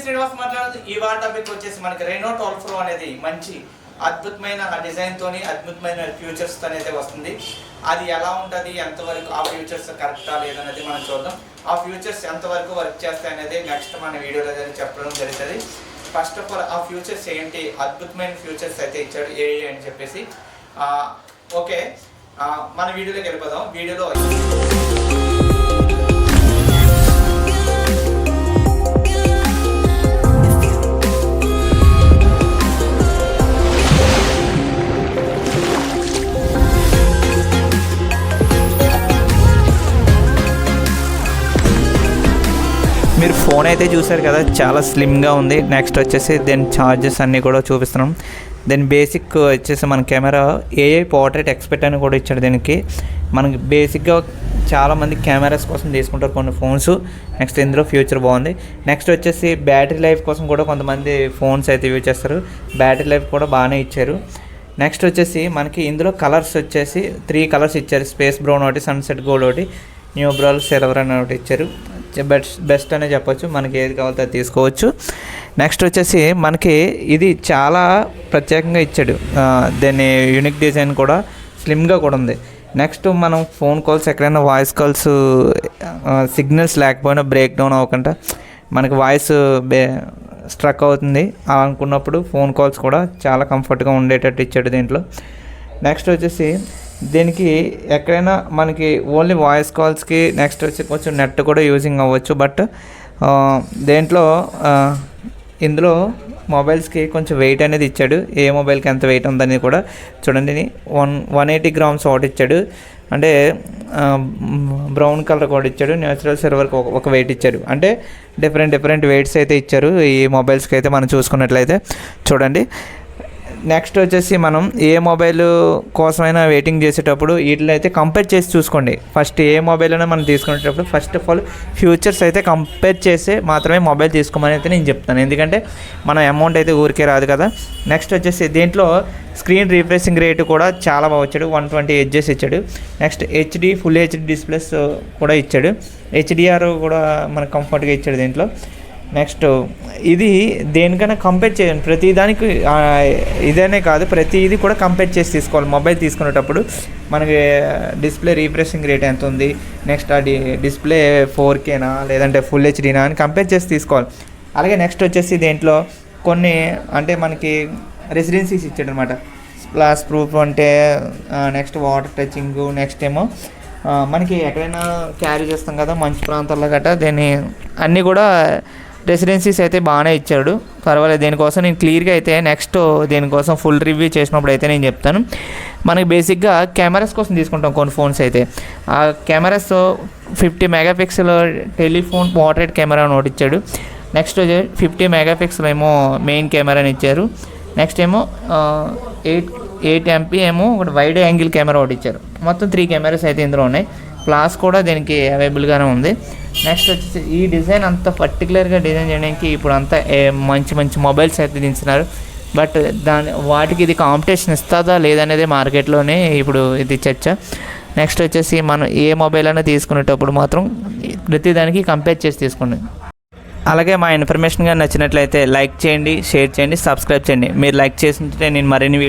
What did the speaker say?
శ్రీనివాస్ మాట్లాడుతూ ఈ war topic వచ్చేసి మనకి రెనో 12 Pro అనేది మంచి అద్భుతమైన డిజైన్ తోని అద్భుతమైన ఫ్యూచర్స్ తో అయితే వస్తుంది. అది ఎలా ఉంటుంది, ఎంతవరకు ఆ ఫ్యూచర్స్ కరెక్టా లేదనేది మనం చూద్దాం. ఆ ఫ్యూచర్స్ ఎంతవరకు వర్క్ చేస్తాయి అనేది నెక్స్ట్ మన వీడియోలో చెప్పడం జరుగుతుంది. ఫస్ట్ ఆఫ్ ఆల్ ఆ ఫ్యూచర్స్ ఏంటి, అద్భుతమైన ఫ్యూచర్స్ అయితే ఇచ్చాడు ఏఐ అని చెప్పేసి. ఓకే, మన వీడియోలోకి వెళ్ళిపోదాం. వీడియోలో మీరు ఫోన్ అయితే చూసారు కదా, చాలా స్లిమ్గా ఉంది. నెక్స్ట్ వచ్చేసి దీని ఛార్జెస్ అన్నీ కూడా చూపిస్తున్నాం. దీని బేసిక్ వచ్చేసి మన కెమెరా ఏఐ పోర్ట్రేట్ ఎక్స్పర్ట్ అని కూడా ఇచ్చాడు. దీనికి మనకి బేసిక్గా చాలామంది కెమెరాస్ కోసం తీసుకుంటారు కొన్ని ఫోన్స్. నెక్స్ట్ ఇందులో ఫ్యూచర్ బాగుంది. నెక్స్ట్ వచ్చేసి బ్యాటరీ లైఫ్ కోసం కూడా కొంతమంది ఫోన్స్ అయితే యూజ్ చేస్తారు. బ్యాటరీ లైఫ్ కూడా బాగానే ఇచ్చారు. నెక్స్ట్ వచ్చేసి మనకి ఇందులో కలర్స్ వచ్చేసి 3 కలర్స్ ఇచ్చారు. స్పేస్ బ్రౌన్ ఒకటి, సన్సెట్ గోల్డ్ ఒకటి, న్యూ బ్రౌన్ సిల్వర్ అని ఒకటి ఇచ్చారు. బెస్ట్ అనే చెప్పొచ్చు, మనకి ఏది కావాలో అది తీసుకోవచ్చు. నెక్స్ట్ వచ్చేసి మనకి ఇది చాలా ప్రత్యేకంగా ఇచ్చాడు. దీని యూనిక్ డిజైన్ కూడా స్లిమ్గా కూడా ఉంది. నెక్స్ట్ మనం ఫోన్ కాల్స్ ఎక్కడైనా వాయిస్ కాల్స్ సిగ్నల్స్ లేకపోయినా బ్రేక్ డౌన్ అవ్వకుండా మనకి వాయిస్ స్ట్రక్ అవుతుంది అనుకున్నప్పుడు ఫోన్ కాల్స్ కూడా చాలా కంఫర్ట్గా ఉండేటట్టు ఇచ్చాడు దీంట్లో. నెక్స్ట్ వచ్చేసి దీనికి ఎక్కడైనా మనకి ఓన్లీ వాయిస్ కాల్స్కి నెక్స్ట్ వచ్చి కొంచెం నెట్ కూడా యూజింగ్ అవ్వచ్చు. బట్ ఇందులో మొబైల్స్కి కొంచెం వెయిట్ అనేది ఇచ్చాడు. ఏ మొబైల్కి ఎంత వెయిట్ ఉందని కూడా చూడండి. 180 grams ఒకటి ఇచ్చాడు. అంటే బ్రౌన్ కలర్ కూడా ఇచ్చాడు. న్యాచురల్ సిల్వర్కి ఒక వెయిట్ ఇచ్చాడు. అంటే డిఫరెంట్ వెయిట్స్ అయితే ఇచ్చారు ఈ మొబైల్స్కి అయితే మనం చూసుకున్నట్లయితే చూడండి. నెక్స్ట్ వచ్చేసి మనం ఏ మొబైల్ కోసమైనా వెయిటింగ్ చేసేటప్పుడు వీటిలో అయితే కంపేర్ చేసి చూసుకోండి. ఫస్ట్ ఏ మొబైల్ అయినా మనం తీసుకునేటప్పుడు ఫస్ట్ ఆఫ్ ఆల్ ఫ్యూచర్స్ అయితే కంపేర్ చేసి మాత్రమే మొబైల్ తీసుకోమని అయితే నేను చెప్తాను. ఎందుకంటే మన అమౌంట్ అయితే ఊరికే రాదు కదా. నెక్స్ట్ వచ్చేసి దీంట్లో స్క్రీన్ రీఫ్రెషింగ్ రేటు కూడా చాలా బాగా వచ్చాడు. 120 Hz ఇచ్చాడు. నెక్స్ట్ ఫుల్ హెచ్డి డిస్ప్లేస్ కూడా ఇచ్చాడు. హెచ్డిఆర్ కూడా మనకు కంఫర్ట్గా ఇచ్చాడు దీంట్లో. నెక్స్ట్ ఇది దేనికైనా కంపేర్ చేయండి. ప్రతిదానికి ఇదనే కాదు, ప్రతిదీ కూడా కంపేర్ చేసి తీసుకోవాలి. మొబైల్ తీసుకునేటప్పుడు మనకి డిస్ప్లే రీఫ్రెషింగ్ రేట్ ఎంత ఉంది, నెక్స్ట్ అది డిస్ప్లే 4Kనా లేదంటే ఫుల్ హెచ్డీనా అని కంపేర్ చేసి తీసుకోవాలి. అలాగే నెక్స్ట్ వచ్చేసి దీంట్లో కొన్ని అంటే మనకి రెసిడెన్సీస్ ఇచ్చాడు అనమాట. స్ప్లాష్ ప్రూఫ్ అంటే నెక్స్ట్ వాటర్ టచింగ్, నెక్స్ట్ ఏమో మనకి ఎక్కడైనా క్యారీ చేస్తాం కదా మంచు ప్రాంతాల్లో గట్రా, దీన్ని అన్నీ కూడా రెసిడెన్సీస్ అయితే బాగానే ఇచ్చాడు. పర్వాలేదు. దీనికోసం నేను క్లియర్గా అయితే నెక్స్ట్ దీనికోసం ఫుల్ రివ్యూ చేసినప్పుడు అయితే నేను చెప్తాను. మనకి బేసిక్గా కెమెరాస్ కోసం తీసుకుంటాం కొన్ని ఫోన్స్ అయితే. ఆ cameras 50 MP telephone portrait camera అని ఒకటి ఇచ్చాడు. నెక్స్ట్ 50 MP ఏమో మెయిన్ కెమెరాని ఇచ్చారు. నెక్స్ట్ ఏమో 8 MP ఏమో ఒకటి వైడ్ యాంగిల్ కెమెరా ఒకటి ఇచ్చారు. మొత్తం 3 కెమెరాస్ అయితే ఇందులో ఉన్నాయి. ఫ్లాష్ కూడా దీనికి అవైలబుల్గానే ఉంది. నెక్స్ట్ వచ్చేసి ఈ డిజైన్ అంత పర్టికులర్గా డిజైన్ చేయడానికి ఇప్పుడు అంతా మంచి మొబైల్స్ అయితే దించున్నారు. బట్ వాటికి ఇది కాంపిటీషన్ ఇస్తుందా లేదనేది మార్కెట్లోనే ఇప్పుడు ఇది చర్చ. నెక్స్ట్ వచ్చేసి మనం ఏ మొబైల్ అయినా తీసుకునేటప్పుడు మాత్రం ప్రతిదానికి కంపేర్ చేసి తీసుకోండి. అలాగే మా ఇన్ఫర్మేషన్ కానీ నచ్చినట్లయితే లైక్ చేయండి, షేర్ చేయండి, సబ్స్క్రైబ్ చేయండి. మీరు లైక్ చేస్తుంటే నేను మరిన్ని